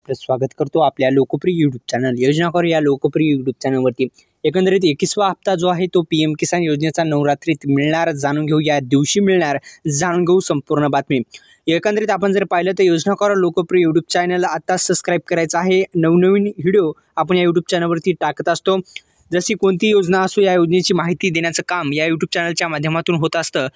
आपलं स्वागत करतो आपल्या लोकप्रिय यूट्यूब चॅनल योजना करू या लोकप्रिय यूट्यूब चॅनलवरती। एकंदरीत 21वा हप्ता जो आहे तो PM किसान योजनेचा नवरात्रीत मिळणार, जाणून घेऊ या दिवशी मिळणार, जाणून घेऊ संपूर्ण बातमी। एकंदरीत आपण जर पाहिलं तर योजना करू लोकप्रिय यूट्यूब चॅनल आता सबस्क्राईब करायचं आहे। नवनवीन व्हिडिओ आपण या यूट्यूब चॅनलवरती टाकत असतो। जशी कोणती योजना असो या योजनेची माहिती देण्याचं काम या यूट्यूब चॅनलच्या माध्यमातून होत असतं।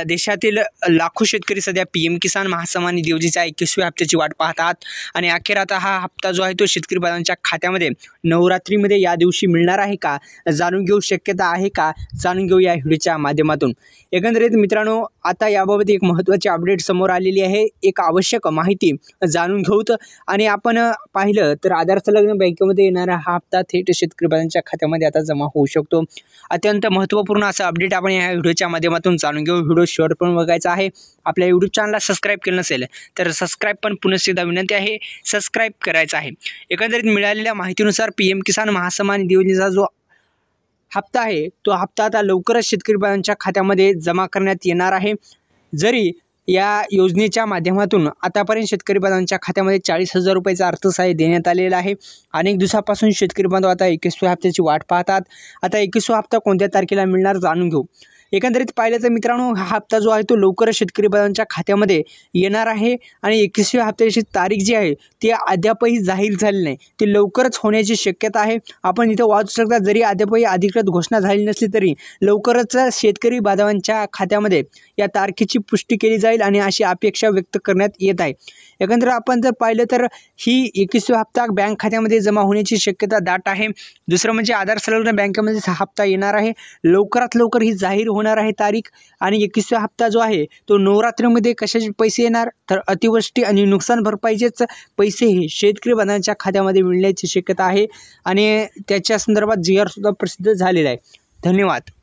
देशातील लाखो शेतकरी सध्या PM किसान महासन्मान निधी योजनेच्या 21व्या हप्त्याची वाट पाहतात आणि अखेर आता हा हप्ता जो आहे तो शेतकरी बांधवांच्या खात्यामध्ये नवरात्रीमध्ये या दिवशी मिळणार आहे का, जाणून घेऊ शक्यता आहे का, जाणून घेऊ या व्हिडिओच्या माध्यमातून। एकंदरीत मित्रांनो, आता याबाबत एक महत्त्वाची अपडेट समोर आलेली आहे। एक आवश्यक माहिती जाणून घेऊत आणि आपण पाहिलं तर आधार संलग्न बँकेमध्ये येणारा हा हप्ता थेट शेतकरी बांधवांच्या खात्यामध्ये आता जमा होऊ शकतो। अत्यंत महत्त्वपूर्ण असं अपडेट आपण या व्हिडिओच्या माध्यमातून जाणून घेऊ। व्हिडिओ शेवटपर्यंत बघायचा आहे। आपल्या यूट्यूब चॅनलला सबस्क्राईब केलं नसेल तर सबस्क्राईब पण पुन्हा एकदा विनंती आहे, सबस्क्राईब करायचं आहे। एकंदरीत मिळालेल्या माहितीनुसार PM किसान महासन्मान निधी योजनेचा जो हप्ता आहे तो हप्ता आता लवकरच शेतकरी बांधवांच्या खात्यामध्ये जमा करण्यात येणार आहे। जरी या योजनेच्या माध्यमातून आतापर्यंत शेतकरी बांधवांच्या खात्यामध्ये 40,000 रुपयाचं अर्थसहाय्य देण्यात आलेलं आहे। अनेक दिवसापासून शेतकरी बांधव आता 21व्या हप्त्याची वाट पाहतात। आता 21वा हप्ता कोणत्या तारखेला मिळणार जाणून घेऊ। एकंदरीत पाहिलं तर मित्रांनो, हा हप्ता जो आहे तो लवकरच शेतकरी बांधवांच्या खात्यामध्ये येणार आहे आणि 21व्या हप्त्याची तारीख जी आहे ती अद्यापही जाहीर झाली नाही, ती लवकरच होण्याची शक्यता आहे। आपण इथं वाचू शकता, जरी अद्यापही अधिकृत घोषणा झाली नसली तरी लवकरच शेतकरी बांधवांच्या खात्यामध्ये या तारखेची पुष्टी केली जाईल आणि अशी अपेक्षा व्यक्त करण्यात येत आहे। एकंदरीत आपण जर पाहिलं तर ही 21वा हप्ता बँक खात्यामध्ये जमा होण्याची शक्यता दाट आहे। दुसरं म्हणजे आधार संलग्न बँकेमध्ये हा हप्ता येणार आहे। लवकरात लवकर ही जाहीर होणार आहे तारीख। आणि 21वा हप्ता जो आहे तो नवरात्रीमध्ये कशाचे पैसे येणार तर अतिवृष्टी आणि नुकसान भरपाईचेच पैसे हे शेतकरी बांधवांच्या खात्यामध्ये मिळण्याची शक्यता आहे आणि त्याच्या संदर्भात GR सुद्धा प्रसिद्ध झालेला आहे। धन्यवाद।